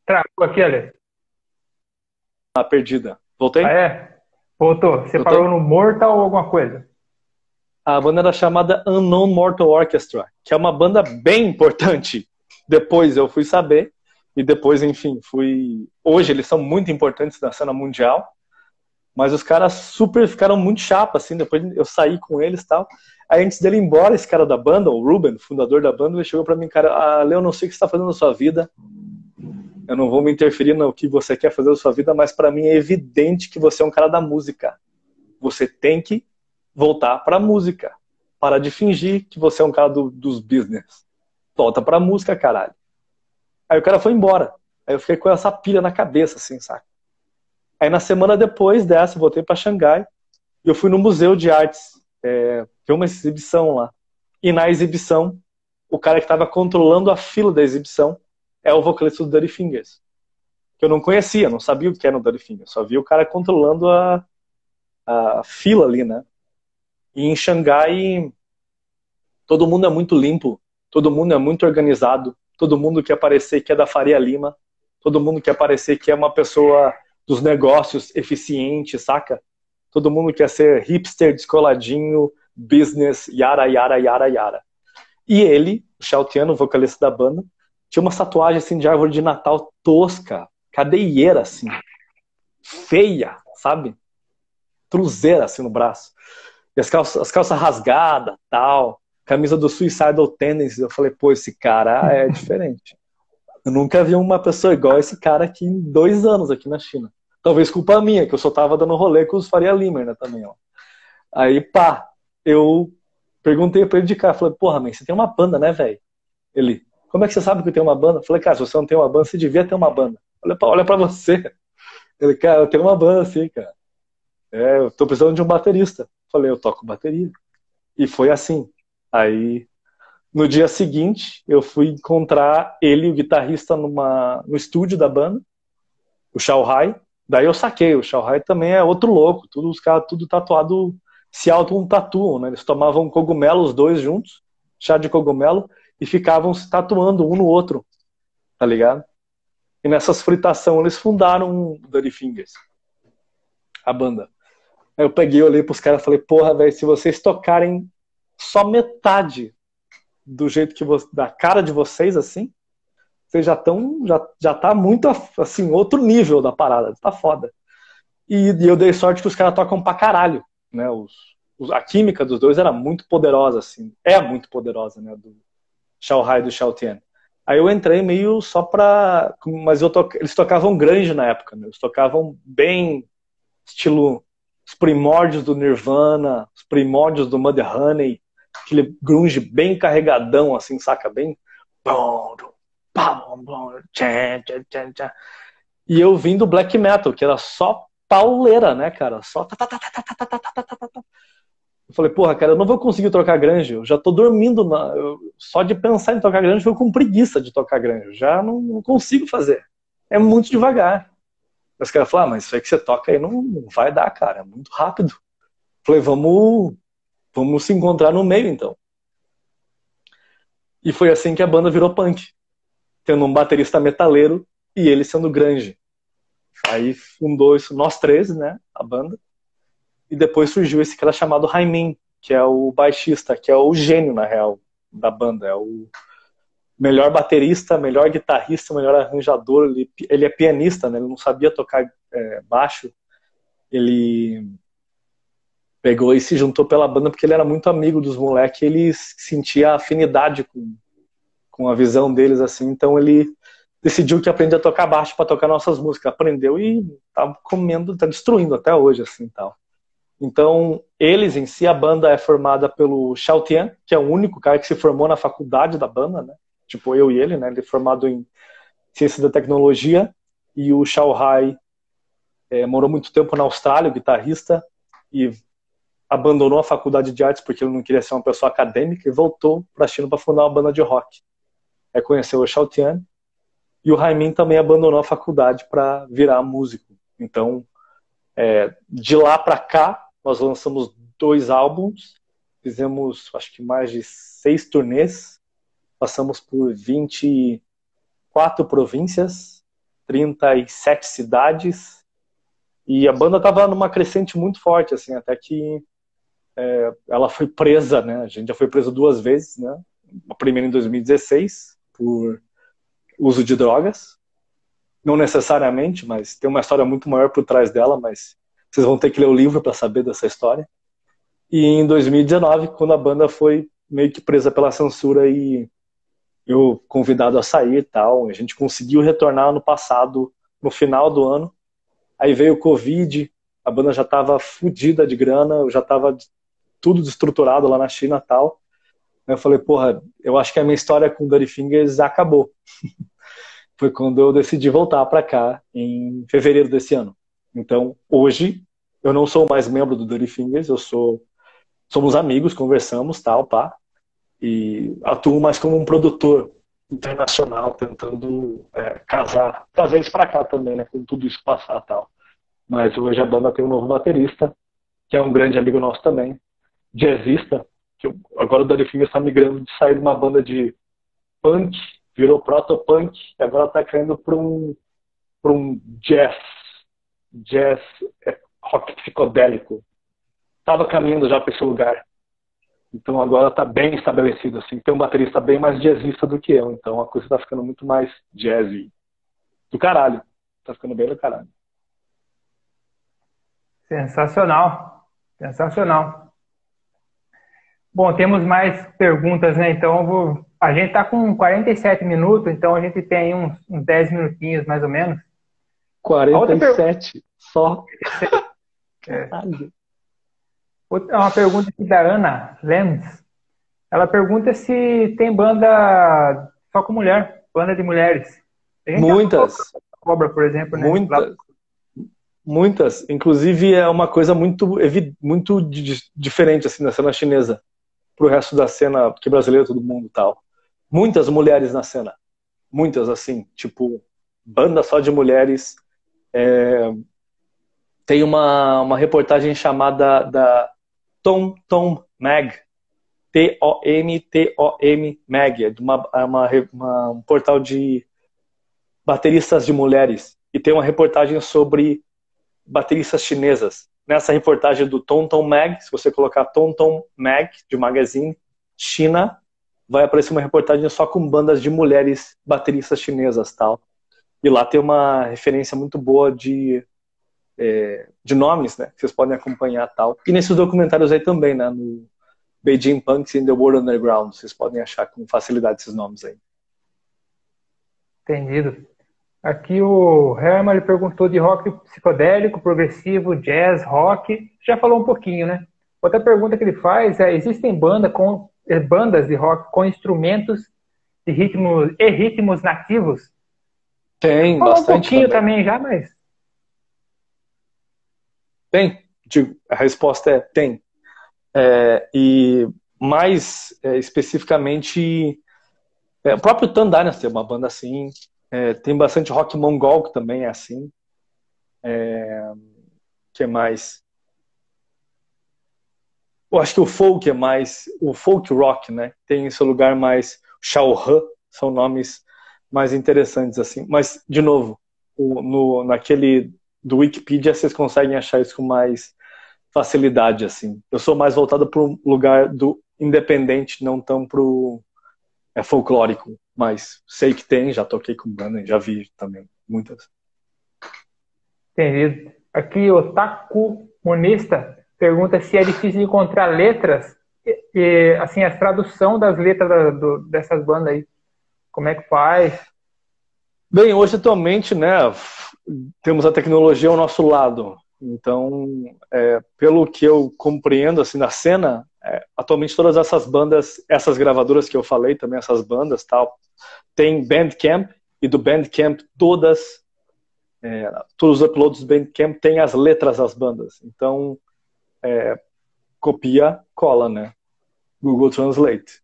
Travou aqui, Ale. Perdida. Voltei? Voltou. Você parou no Mortal ou alguma coisa? A banda era chamada Unknown Mortal Orchestra, que é uma banda bem importante. Depois eu fui saber. E depois, enfim, Hoje eles são muito importantes na cena mundial. Mas os caras ficaram muito chapa, assim. Depois eu saí com eles e tal. Aí antes dele ir embora, esse cara da banda, o Ruben, fundador da banda, ele chegou pra mim, cara, Leo, eu não sei o que você tá fazendo na sua vida. Eu não vou me interferir no que você quer fazer na sua vida, mas pra mim é evidente que você é um cara da música. Você tem que voltar pra música. Para de fingir que você é um cara dos business. Volta pra música, caralho. Aí o cara foi embora. Aí eu fiquei com essa pilha na cabeça, assim, saca? Aí na semana depois dessa, eu voltei pra Xangai e eu fui no Museu de Artes ver uma exibição lá. E na exibição, o cara que estava controlando a fila da exibição é o vocalista do Dirty Fingers. Que eu não conhecia, não sabia o que era o Dirty Fingers. Só vi o cara controlando a fila ali, né? E em Xangai, todo mundo é muito limpo, todo mundo é muito organizado, todo mundo quer parecer que é da Faria Lima, todo mundo quer parecer que é uma pessoa dos negócios eficiente, saca? Todo mundo quer ser hipster, descoladinho, business, yara. E ele, o Xiaotiano, o vocalista da banda, tinha uma tatuagem assim de árvore de Natal tosca, cadeieira assim, feia, sabe? Truzeira assim no braço. E as calças rasgadas, tal, camisa do Suicidal Tendencies. Eu falei, pô, esse cara é diferente. Eu nunca vi uma pessoa igual a esse cara aqui em 2 anos aqui na China. Talvez culpa minha, que eu só tava dando rolê com os Faria Limer, né, também, ó. Aí, pá, eu perguntei pra ele de cara, falei, porra, man, você tem uma banda, né, velho? Ele, como é que você sabe que eu tenho uma banda? Eu falei, cara, se você não tem uma banda, você devia ter uma banda. Olha pra você. Ele, cara, eu tenho uma banda, assim, cara. Eu tô precisando de um baterista. Eu falei, eu toco bateria. E foi assim. Aí, no dia seguinte, eu fui encontrar ele, o guitarrista, no estúdio da banda, o Xiaohai. Daí eu saquei, o Xiaohai também é outro louco. Os caras tudo tatuado, se auto-tatuam, né? Eles tomavam cogumelo, os dois juntos, chá de cogumelo, e ficavam se tatuando um no outro, tá ligado? E nessas fritação eles fundaram o Dirty Fingers, a banda. Aí eu peguei, olhei pros caras e falei, porra, velho, se vocês tocarem só metade do jeito que da cara de vocês, assim, vocês já tá muito, assim, outro nível da parada, tá foda. E eu dei sorte que os caras tocam pra caralho, né, a química dos dois era muito poderosa, assim, é muito poderosa, né, do Xiao Hai e do Xiao Tian. Aí eu entrei meio só pra... Mas eles tocavam grunge na época, né, eles tocavam bem estilo os primórdios do Nirvana, os primórdios do Mudhoney, aquele grunge bem carregadão, assim, saca? Bem... E eu vim do black metal, que era só pauleira, né, cara? Só... Eu falei, porra, cara, eu não vou conseguir tocar grunge, eu já tô dormindo, só de pensar em tocar grunge, eu fico com preguiça de tocar grunge, eu já não consigo fazer. É muito devagar. Os caras falaram, mas isso aí que você toca aí não vai dar, cara, é muito rápido. Eu falei, vamos se encontrar no meio, então. E foi assim que a banda virou punk, tendo um baterista metaleiro e ele sendo grunge. Aí fundou isso, nós três, né, a banda. E depois surgiu esse cara chamado Raimin, que é o baixista, que é o gênio, na real, da banda. É o melhor baterista, melhor guitarrista, melhor arranjador. Ele é pianista, né? Ele não sabia tocar baixo. Ele pegou e se juntou pela banda porque ele era muito amigo dos moleques. Ele sentia afinidade com a visão deles, assim. Então ele decidiu que aprendia a tocar baixo para tocar nossas músicas. Aprendeu e tá comendo, tá destruindo até hoje, assim, tal. Então, eles em si, a banda é formada pelo Xiao Tian, que é o único cara que se formou na faculdade da banda, né? Tipo, eu e ele, né? Ele é formado em Ciência da Tecnologia, e o Xiao Hai morou muito tempo na Austrália, o guitarrista, e abandonou a faculdade de artes porque ele não queria ser uma pessoa acadêmica e voltou para a China para fundar uma banda de rock. Conheceu o Xiao Tian, e o Raimin também abandonou a faculdade para virar músico. Então, de lá para cá, nós lançamos 2 álbuns, fizemos acho que mais de 6 turnês, passamos por 24 províncias, 37 cidades, e a banda estava numa crescente muito forte, assim, até que ela foi presa, né? A gente já foi preso 2 vezes, né? A primeira em 2016 por uso de drogas, não necessariamente, mas tem uma história muito maior por trás dela, mas vocês vão ter que ler o livro para saber dessa história. E em 2019, quando a banda foi meio que presa pela censura e eu convidado a sair e tal, a gente conseguiu retornar ano passado, no final do ano. Aí veio o Covid, a banda já estava fodida de grana, já estava tudo destruturado lá na China e tal. Aí eu falei, porra, eu acho que a minha história com Dirty Fingers acabou. Foi quando eu decidi voltar para cá, em fevereiro desse ano. Então, hoje, eu não sou mais membro do Dirty Fingers, somos amigos, conversamos, tal, pá, e atuo mais como um produtor internacional, tentando trazer isso para cá também, né, com tudo isso passar, tal. Mas hoje a banda tem um novo baterista, que é um grande amigo nosso também, jazzista, agora o Dirty Fingers está migrando de sair de uma banda de punk, virou proto-punk, e agora está caindo para um jazz rock psicodélico. Estava caminhando já para esse lugar. Então agora está bem estabelecido, assim. Tem um baterista bem mais jazzista do que eu, então a coisa está ficando muito mais jazzy. Do caralho. Está ficando bem do caralho. Sensacional. Sensacional. Bom, temos mais perguntas, né? Então a gente está com 47 minutos, então a gente tem uns 10 minutinhos, mais ou menos. 47? Só? Caralho. Uma pergunta aqui da Ana Lemes. Ela pergunta se tem banda só com mulher, banda de mulheres. Muitas. Cobra, por exemplo, né? Muitas. Inclusive é uma coisa muito diferente assim, na cena chinesa pro resto da cena que brasileira, todo mundo e tal. Muitas mulheres na cena. Muitas, assim, tipo, banda só de mulheres. Tem uma reportagem chamada da Tom Mag, Tom Mag, é um portal de bateristas de mulheres. E tem uma reportagem sobre bateristas chinesas. Nessa reportagem do Tonton Mag, se você colocar Tonton Mag, de magazine, China, vai aparecer uma reportagem só com bandas de mulheres bateristas chinesas, tal. E lá tem uma referência muito boa de nomes, né, que vocês podem acompanhar, tal. E nesses documentários aí também, né, no Beijing Punks in the World Underground, vocês podem achar com facilidade esses nomes aí. Entendido. Aqui o Herman ele perguntou de rock psicodélico, progressivo, jazz, rock. Já falou um pouquinho, né? Outra pergunta que ele faz é: existem bandas de rock com instrumentos de ritmos nativos? Tem, Falou bastante um pouquinho também já, mas... Tem. A resposta é tem. E mais especificamente, o próprio Tan Dynasty é uma banda assim. Tem bastante rock mongol que também é assim. Que mais? Eu acho que o folk é mais o folk rock, né? Tem seu lugar mais Shaohe, são nomes mais interessantes assim. Mas de novo, naquele do Wikipedia vocês conseguem achar isso com mais facilidade assim. Eu sou mais voltado para o lugar do independente, não tão pro folclórico, mas sei que tem, já toquei com banda, já vi também muitas. Entendido. Aqui o Taku Monista pergunta se é difícil encontrar letras e assim, a tradução das letras dessas bandas aí. Como é que faz? Bem, hoje atualmente, né, temos a tecnologia ao nosso lado. Então, pelo que eu compreendo assim na cena, atualmente todas essas bandas, essas gravadoras que eu falei também, essas bandas tal, tem Bandcamp, e do Bandcamp todos os uploads do Bandcamp tem as letras das bandas. Então, copia, cola, né? Google Translate.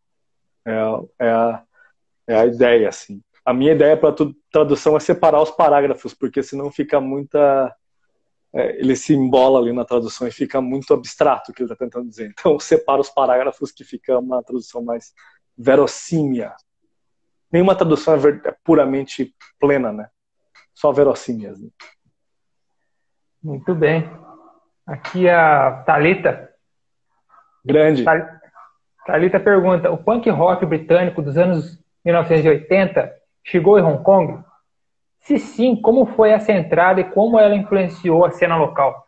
É a ideia, assim. A minha ideia para tradução é separar os parágrafos, porque senão fica ele se embola ali na tradução e fica muito abstrato o que ele está tentando dizer. Então, separa os parágrafos que fica uma tradução mais verossímil. Nenhuma tradução é puramente plena, né? Só verossímias. Né? Muito bem. Aqui a Thalita. Grande. Thalita pergunta: o punk rock britânico dos anos 1980 chegou em Hong Kong? Se sim, como foi essa entrada e como ela influenciou a cena local?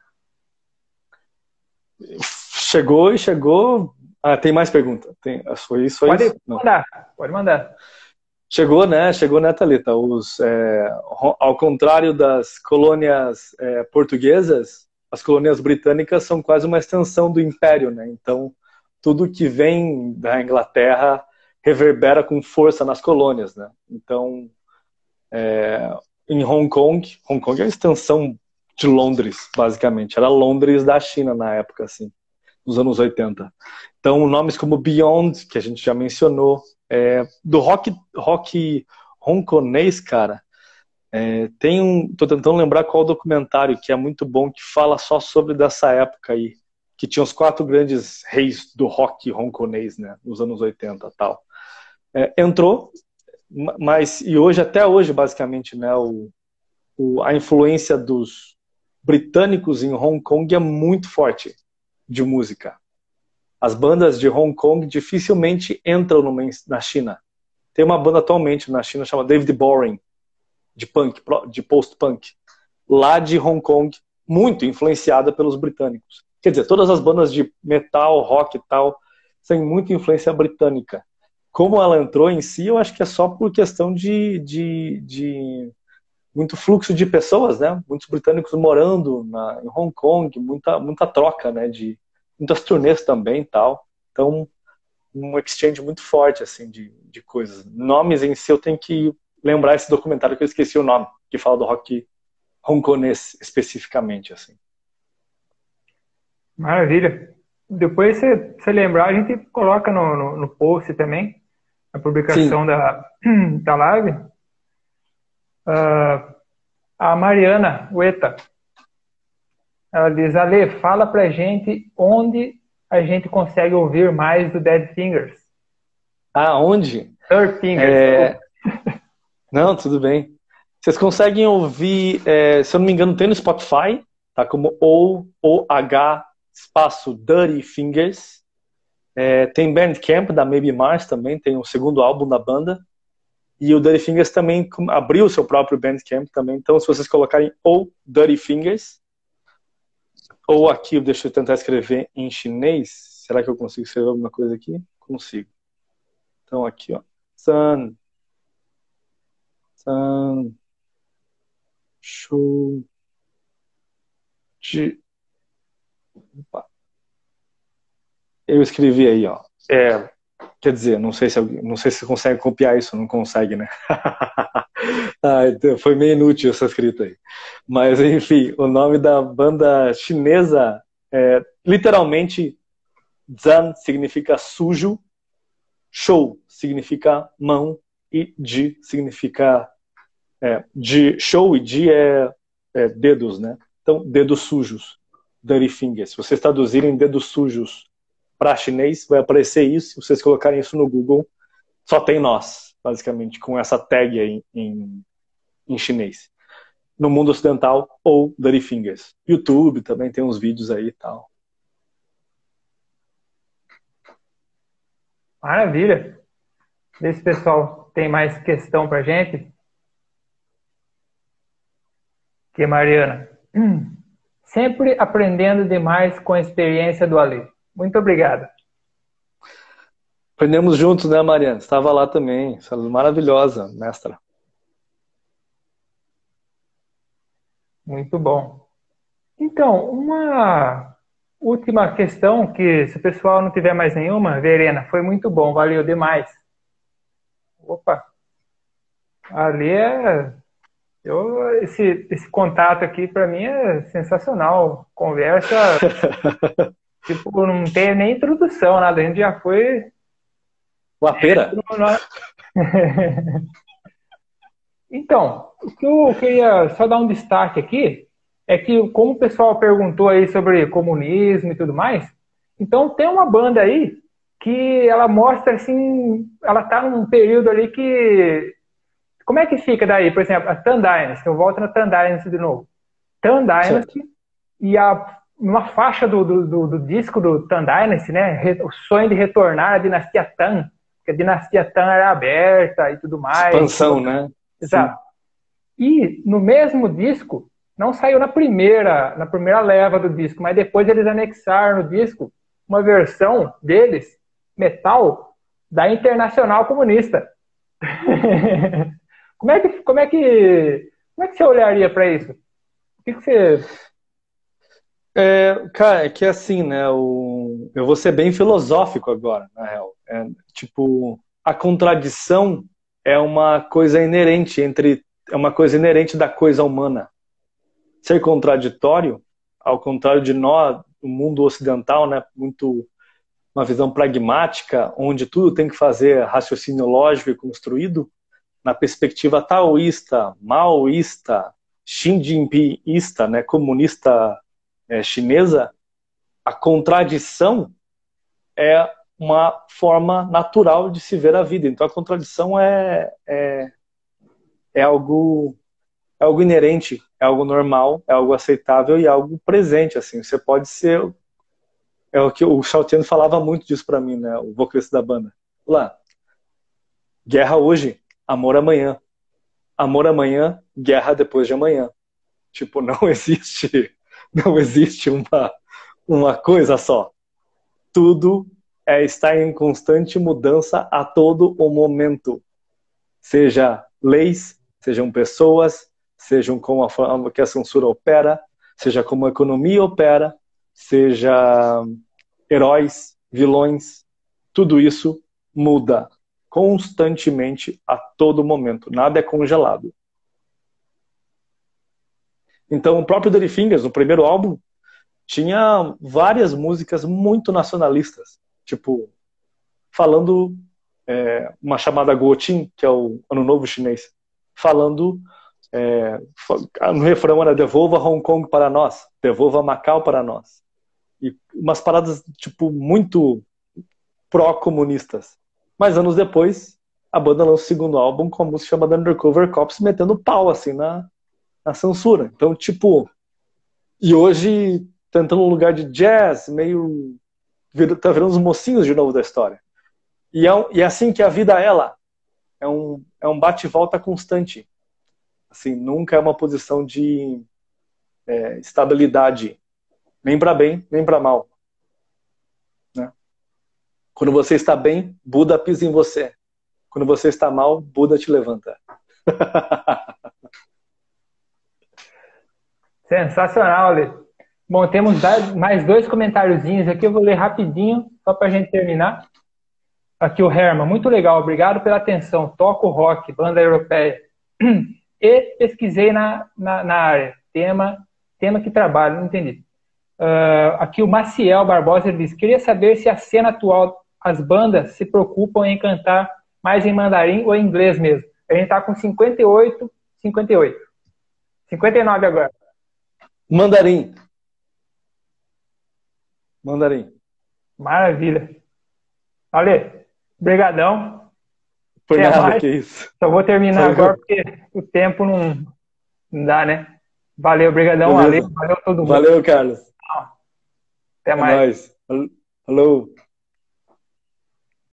Chegou. Tem mais pergunta? Foi isso? Pode mandar. Chegou, né, Thalita? Ao contrário das colônias portuguesas, as colônias britânicas são quase uma extensão do império, né? Então, tudo que vem da Inglaterra reverbera com força nas colônias, né? Então, em Hong Kong é a extensão de Londres, basicamente. Era Londres da China na época, assim, nos anos 80. Então, nomes como Beyond, que a gente já mencionou, do rock hongkonês, cara, tô tentando lembrar qual documentário que é muito bom, que fala só sobre dessa época aí, que tinha os 4 grandes reis do rock hongkonês, né, nos anos 80 e tal. Entrou, mas e hoje, até hoje, basicamente, né, a influência dos britânicos em Hong Kong é muito forte de música. As bandas de Hong Kong dificilmente entram na China. Tem uma banda atualmente na China chamada David Boring, de punk, de post-punk, lá de Hong Kong, muito influenciada pelos britânicos. Quer dizer, todas as bandas de metal, rock e tal, têm muita influência britânica. Como ela entrou em si, eu acho que é só por questão de muito fluxo de pessoas, né? Muitos britânicos morando em Hong Kong, muita troca, né? Muitas turnês também e tal. Então, um exchange muito forte, assim, de coisas. Nomes em si, eu tenho que lembrar esse documentário que eu esqueci o nome, que fala do rock hongkonês especificamente, assim. Maravilha. Depois, se você lembrar, a gente coloca no post também, a publicação da live. A Mariana Ueta, ela diz: Ale, fala pra gente onde a gente consegue ouvir mais do Dead Fingers. Onde? Third Fingers. Não, tudo bem. Vocês conseguem ouvir, se eu não me engano, tem no Spotify, tá? Como OH espaço Dirty Fingers. Tem Bandcamp da Maybe Mars também, tem o segundo álbum da banda. E o Dirty Fingers também abriu o seu próprio Bandcamp também. Então, se vocês colocarem ou Dirty Fingers, ou aqui, deixa eu tentar escrever em chinês. Será que eu consigo escrever alguma coisa aqui? Consigo. Então, aqui, ó. Sun. Show. Opa. Eu escrevi aí, ó. Quer dizer, não sei se você consegue copiar isso, não consegue, né? Então foi meio inútil essa escrita aí. Mas, enfim, o nome da banda chinesa literalmente, Zan significa sujo, Shou significa mão e Ji significa de show e Ji dedos, né? Então, dedos sujos, dirty fingers. Se vocês traduzirem dedos sujos para chinês, vai aparecer isso. Se vocês colocarem isso no Google, só tem nós, basicamente, com essa tag aí em chinês. No mundo ocidental, ou Dirty Fingers. YouTube também tem uns vídeos aí e tal. Maravilha. Vê se o pessoal tem mais questão pra gente. Que Mariana. Sempre aprendendo demais com a experiência do Ale. Muito obrigado. Aprendemos juntos, né, Mariana? Estava lá também. Maravilhosa, mestra. Muito bom. Então, uma última questão, que se o pessoal não tiver mais nenhuma, Verena, foi muito bom, valeu demais. Opa! Ali esse contato aqui para mim é sensacional. Conversa, tipo, não tem nem introdução, nada. A gente já foi... Lapeira? Então, o que eu queria só dar um destaque aqui é que, como o pessoal perguntou aí sobre comunismo e tudo mais, então tem uma banda aí que ela mostra, assim, ela tá num período ali que... Como é que fica daí? Por exemplo, a Tan Dynasty, eu volto na Tan Dynasty de novo. Tan Dynasty, e uma faixa do disco do Tan Dynasty, né? O sonho de retornar à dinastia Tan, que a dinastia Tan era aberta e tudo mais. Expansão, né? Exato. Sim. E no mesmo disco, não saiu na primeira leva do disco, mas depois eles anexaram no disco uma versão deles, metal, da Internacional Comunista. Como é que você olharia para isso? O que você... Cara, é que assim, né? Eu vou ser bem filosófico agora, na real. Tipo, a contradição é uma coisa inerente da coisa humana. Ser contraditório, ao contrário de nós, o mundo ocidental, né? Muito uma visão pragmática, onde tudo tem que fazer raciocínio lógico e construído. Na perspectiva taoísta, maoísta, Xi Jinpingista, né, comunista chinesa, a contradição é uma forma natural de se ver a vida. Então a contradição é algo inerente, é algo normal, é algo aceitável e é algo presente. Assim, você pode ser... É o que o Xiaotian falava muito disso para mim, né, o vocalista da banda. Lá, guerra hoje, amor amanhã. Amor amanhã, guerra depois de amanhã. Tipo, não existe uma coisa só. Tudo está em constante mudança a todo o momento. Seja leis, sejam pessoas, sejam como a forma que a censura opera, seja como a economia opera, seja heróis, vilões, tudo isso muda constantemente a todo momento. Nada é congelado. Então, o próprio Dirty Fingers, no primeiro álbum, tinha várias músicas muito nacionalistas. Tipo, falando uma chamada Guoqin, que é o Ano Novo Chinês, falando... no refrão era devolva Hong Kong para nós, devolva Macau para nós. E umas paradas, tipo, muito pró-comunistas. Mas anos depois, a banda lança o segundo álbum com a música chamada Undercover Cops, metendo pau, assim, na censura. Então, tipo... E hoje, tentando um lugar de jazz, meio... Tá virando os mocinhos de novo da história. E é assim que a vida é um bate e volta constante. Assim, nunca é uma posição de estabilidade, nem para bem, nem para mal. Né? Quando você está bem, Buda pisa em você. Quando você está mal, Buda te levanta. Sensacional, Lê. Bom, temos mais 2 comentáriozinhos aqui, eu vou ler rapidinho, só para a gente terminar. Aqui o Herman, muito legal, obrigado pela atenção. Toco rock, banda europeia. E pesquisei na área. Tema que trabalho, não entendi. Aqui o Maciel Barbosa diz, queria saber se a cena atual, as bandas se preocupam em cantar mais em mandarim ou em inglês mesmo. A gente tá com 58. 59 agora. Mandarim. Maravilha. Ale, brigadão. Por Até nada, mais. que isso. Só vou terminar agora porque o tempo não dá, né? Valeu, brigadão, Ale. Valeu todo mundo. Valeu, Carlos. Até mais. É nóis. Falou.